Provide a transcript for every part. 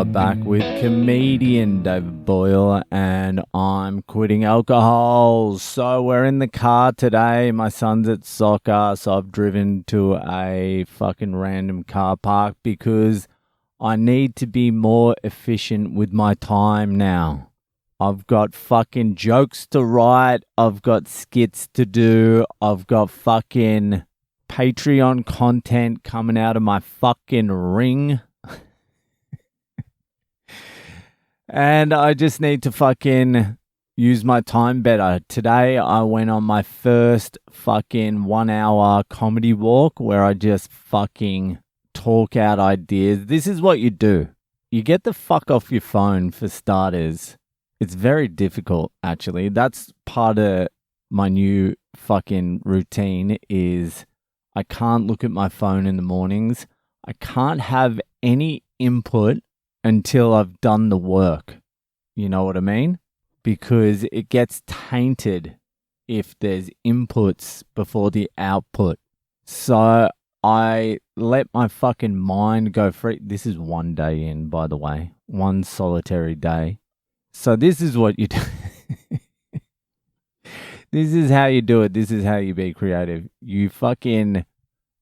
are back with comedian David Boyle, and I'm quitting alcohol. So we're in the car today. My son's at soccer, so I've driven to a fucking random car park because I need to be more efficient with my time now. I've got fucking jokes to write. I've got skits to do. I've got fucking Patreon content coming out of my fucking ring. And I just need to fucking use my time better. Today I went on my first fucking 1 hour comedy walk where I just fucking talk out ideas. This is what you do. You get the fuck off your phone for starters. It's very difficult, actually. That's part of my new fucking routine is I can't look at my phone in the mornings. I can't have any input until I've done the work. You know what I mean? Because it gets tainted if there's inputs before the output. So I let my fucking mind go free. This is 1 day in, by the way. One solitary day. So this is what you do. This is how you do it. This is how you be creative. You fucking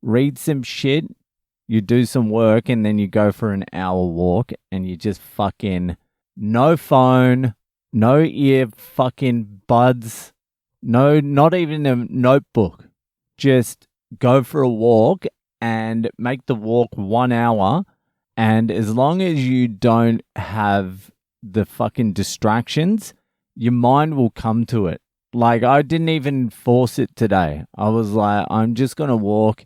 read some shit, you do some work, and then you go for an hour walk, and you just fucking no phone, no ear fucking buds, no, not even a notebook. Just go for a walk and make the walk 1 hour. And as long as you don't have the fucking distractions, your mind will come to it. Like, I didn't even force it today. I was like, I'm just going to walk.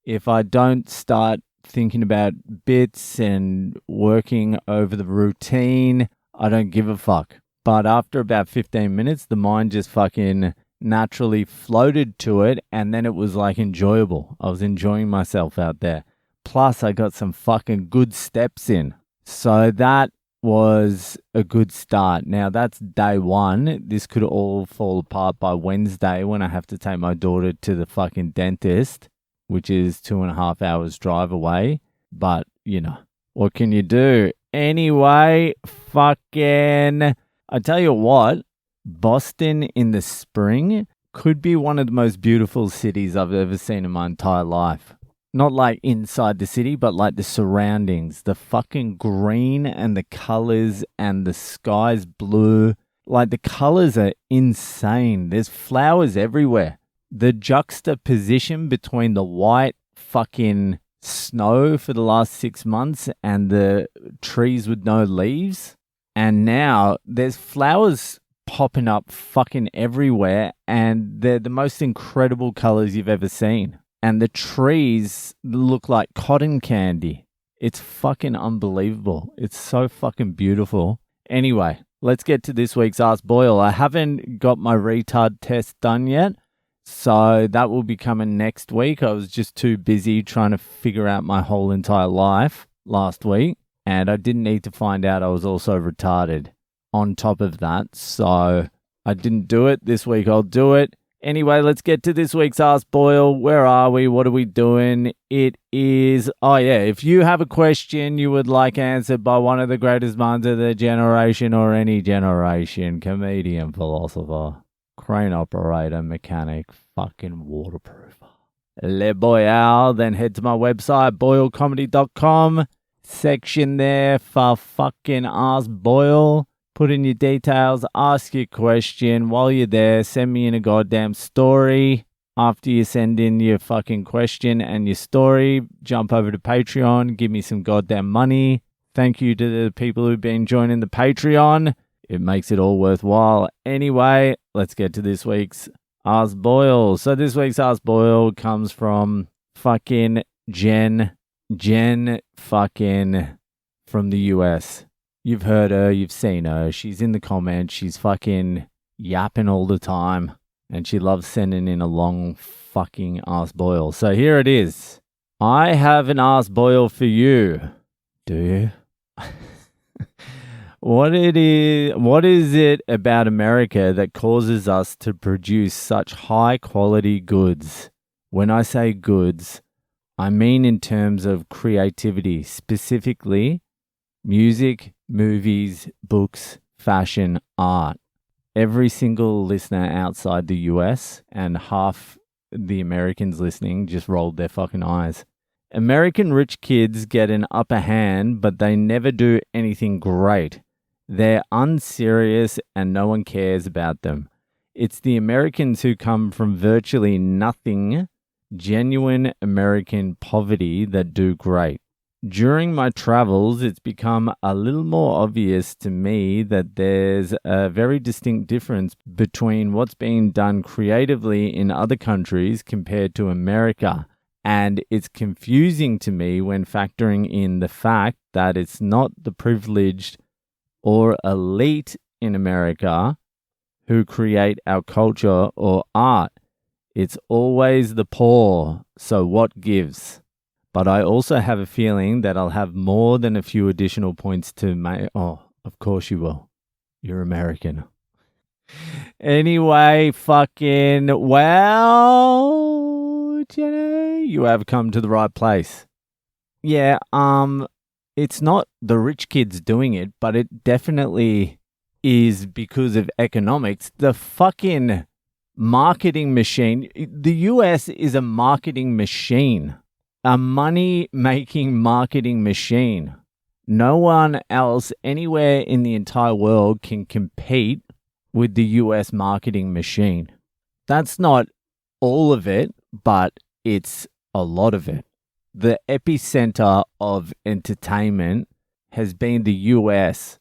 If I don't start thinking about bits and working over the routine, I don't give a fuck. But after about 15 minutes, the mind just fucking naturally floated to it, and then it was like enjoyable. I was enjoying myself out there. Plus, I got some fucking good steps in. So that was a good start. Now, that's day one. This could all fall apart by Wednesday when I have to take my daughter to the fucking dentist, which is 2.5 hours drive away. But, you know, what can you do? Anyway, fucking, I tell you what, Boston in the spring could be one of the most beautiful cities I've ever seen in my entire life. Not like inside the city, but like the surroundings, the fucking green and the colors and the sky's blue. Like the colors are insane. There's flowers everywhere. The juxtaposition between the white fucking snow for the last 6 months and the trees with no leaves. And now there's flowers popping up fucking everywhere, and they're the most incredible colors you've ever seen. And the trees look like cotton candy. It's fucking unbelievable. It's so fucking beautiful. Anyway, let's get to this week's Ask Boyle. I haven't got my retard test done yet, so that will be coming next week. I was just too busy trying to figure out my whole entire life last week, and I didn't need to find out I was also retarded on top of that, so I didn't do it. This week I'll do it. Anyway, let's get to this week's Ask Boyle. Where are we? What are we doing? It is, if you have a question you would like answered by one of the greatest minds of their generation or any generation, comedian, philosopher, crane operator, mechanic, fucking waterproofer, Le Boyle, then head to my website, boylecomedy.com, section there for fucking Ask Boyle. Put in your details, ask your question. While you're there, send me in a goddamn story. After you send in your fucking question and your story, jump over to Patreon, give me some goddamn money. Thank you to the people who've been joining the Patreon. It makes it all worthwhile. Anyway, let's get to this week's Ask Boyle. So this week's Ask Boyle comes from fucking Jen. Jen fucking from the US. You've heard her, you've seen her, she's in the comments, she's fucking yapping all the time, and she loves sending in a long fucking Ask Boyle. So here it is. I have an Ask Boyle for you. Do you? What is it about America that causes us to produce such high quality goods? When I say goods, I mean in terms of creativity, specifically Music, movies, books, fashion, art. Every single listener outside the US and half the Americans listening just rolled their fucking eyes. American rich kids get an upper hand, but they never do anything great. They're unserious and no one cares about them. It's the Americans who come from virtually nothing, genuine American poverty, that do great. During my travels, it's become a little more obvious to me that there's a very distinct difference between what's being done creatively in other countries compared to America. And it's confusing to me when factoring in the fact that it's not the privileged or elite in America who create our culture or art. It's always the poor. So what gives? But I also have a feeling that I'll have more than a few additional points to make. Oh, of course you will. You're American. Anyway, Jenny, you have come to the right place. Yeah, it's not the rich kids doing it, but it definitely is because of economics. The fucking marketing machine. The US is a marketing machine. A money-making marketing machine. No one else anywhere in the entire world can compete with the US marketing machine. That's not all of it, but it's a lot of it. The epicenter of entertainment has been the US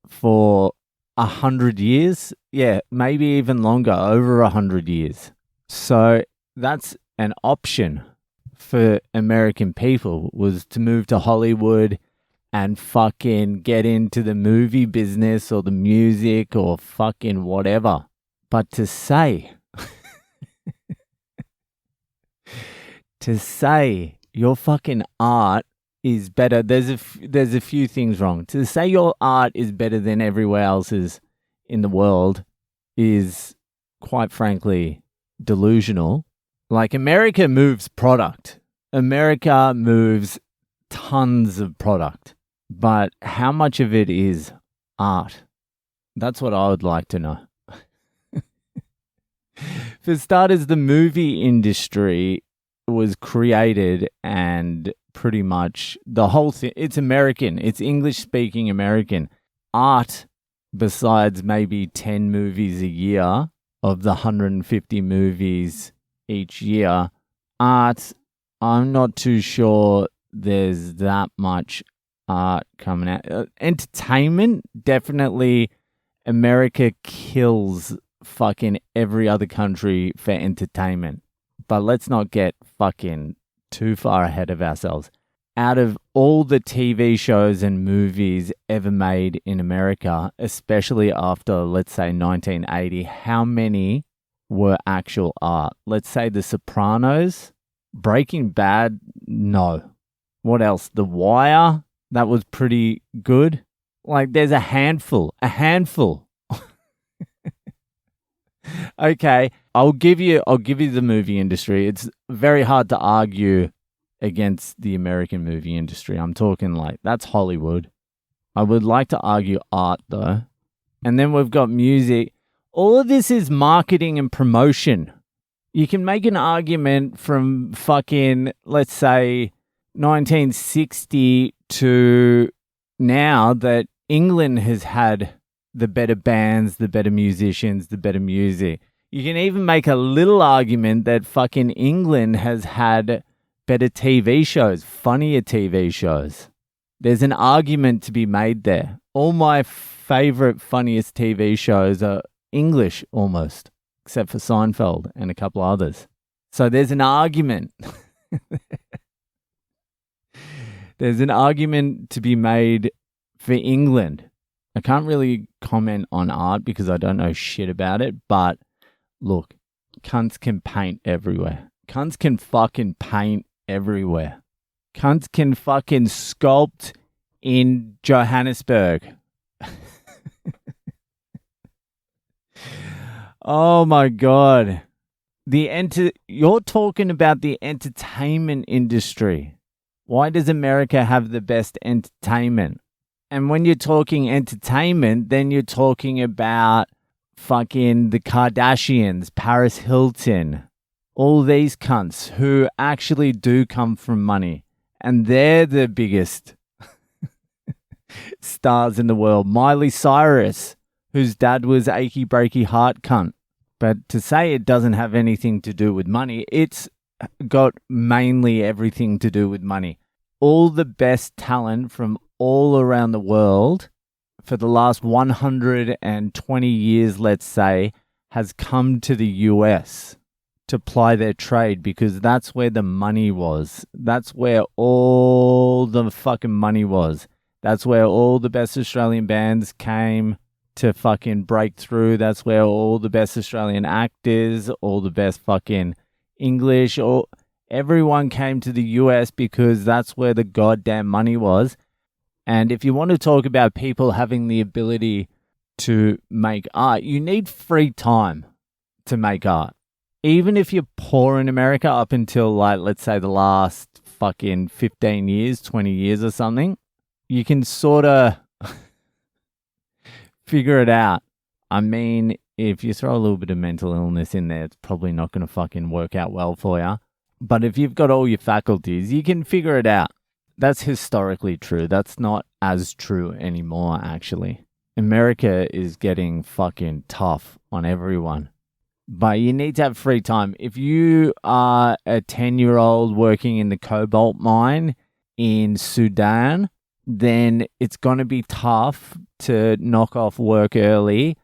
for 100 years. Yeah, maybe even longer, over 100 years. So that's an option for American people, was to move to Hollywood and fucking get into the movie business or the music or fucking whatever. But to say your fucking art is better, there's a few things wrong. To say your art is better than everywhere else's in the world is, quite frankly, delusional. Like, America moves product. America moves tons of product. But how much of it is art? That's what I would like to know. For starters, the movie industry was created and pretty much the whole thing, it's American. It's English-speaking American. Art, besides maybe 10 movies a year of the 150 movies each year, art, I'm not too sure there's that much art coming out. Entertainment, definitely America kills fucking every other country for entertainment. But let's not get fucking too far ahead of ourselves. Out of all the TV shows and movies ever made in America, especially after, let's say, 1980, how many were actual art? Let's say The Sopranos, Breaking Bad, no. What else? The Wire, that was pretty good. Like, there's a handful. Okay, I'll give you the movie industry. It's very hard to argue against the American movie industry. I'm talking like, that's Hollywood. I would like to argue art though. And then we've got music. All of this is marketing and promotion. You can make an argument from fucking, let's say, 1960 to now that England has had the better bands, the better musicians, the better music. You can even make a little argument that fucking England has had better TV shows, funnier TV shows. There's an argument to be made there. All my favorite, funniest TV shows are English almost, except for Seinfeld and a couple others. So there's an argument. There's an argument to be made for England. I can't really comment on art because I don't know shit about it, but look, cunts can paint everywhere. Cunts can fucking paint everywhere. Cunts can fucking sculpt in Johannesburg. Oh my God. You're talking about the entertainment industry. Why does America have the best entertainment? And when you're talking entertainment, then you're talking about fucking the Kardashians, Paris Hilton, all these cunts who actually do come from money. And they're the biggest stars in the world. Miley Cyrus, whose dad was achy breaky heart cunt. But to say it doesn't have anything to do with money, it's got mainly everything to do with money. All the best talent from all around the world for the last 120 years, let's say, has come to the US to ply their trade because that's where the money was. That's where all the fucking money was. That's where all the best Australian bands came to fucking break through. That's where all the best Australian actors, all the best fucking English, all everyone came to the US because that's where the goddamn money was. And if you want to talk about people having the ability to make art, you need free time to make art. Even if you're poor in America up until, like, let's say the last fucking 15 years, 20 years or something, you can sort of figure it out. I mean, if you throw a little bit of mental illness in there, it's probably not going to fucking work out well for you. But if you've got all your faculties, you can figure it out. That's historically true. That's not as true anymore, actually. America is getting fucking tough on everyone. But you need to have free time. If you are a 10-year-old working in the cobalt mine in Sudan, then it's going to be tough to knock off work early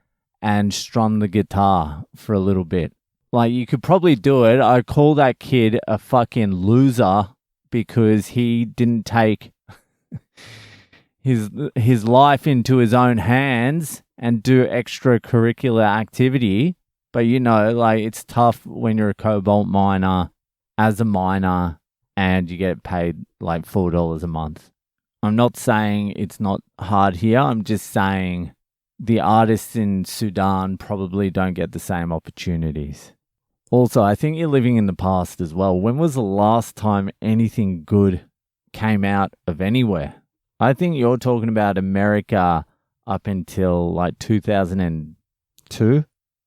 and strum the guitar for a little bit. Like, you could probably do it. I call that kid a fucking loser because he didn't take his life into his own hands and do extracurricular activity. But, you know, like, it's tough when you're a cobalt miner as a miner and you get paid like $4 a month. I'm not saying it's not hard here. I'm just saying the artists in Sudan probably don't get the same opportunities. Also, I think you're living in the past as well. When was the last time anything good came out of anywhere? I think you're talking about America up until like 2002.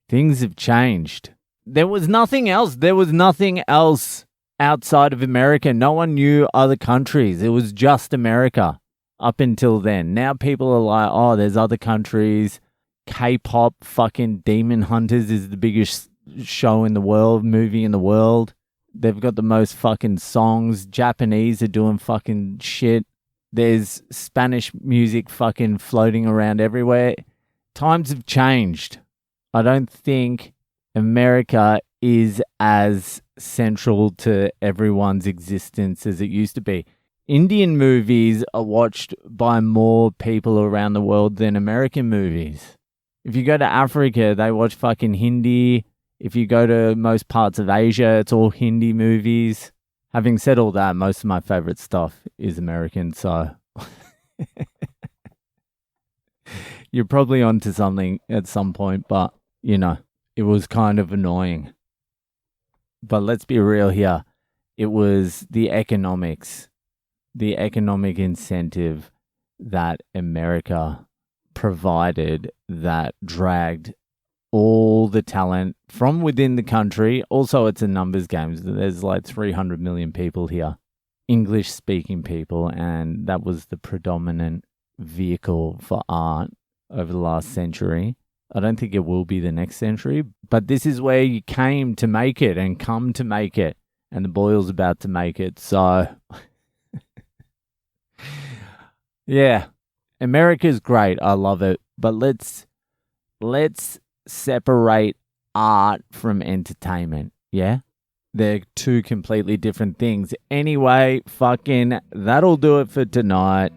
Things have changed. There was nothing else. There was nothing else outside of America. No one knew other countries. It was just America up until then. Now people are like, oh, there's other countries. K-pop fucking Demon Hunters is the biggest show in the world, movie in the world. They've got the most fucking songs. Japanese are doing fucking shit. There's Spanish music fucking floating around everywhere. Times have changed. I don't think America is as central to everyone's existence as it used to be. Indian movies are watched by more people around the world than American movies. If you go to Africa, they watch fucking Hindi. If you go to most parts of Asia, it's all Hindi movies. Having said all that, most of my favorite stuff is American, so you're probably onto something at some point, but, you know, it was kind of annoying. But let's be real here. It was the economic incentive that America provided that dragged all the talent from within the country. Also, it's a numbers game. There's like 300 million people here, English-speaking people, and that was the predominant vehicle for art over the last century. I don't think it will be the next century, but this is where you came to make it and come to make it, and the Boyle's about to make it, so yeah, America's great. I love it, but let's separate art from entertainment, yeah? They're two completely different things. Anyway, fucking that'll do it for tonight,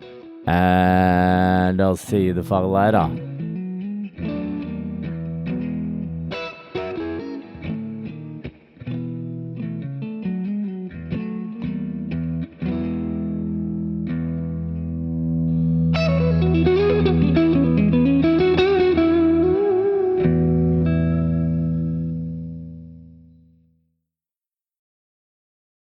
and I'll see you the fuck later.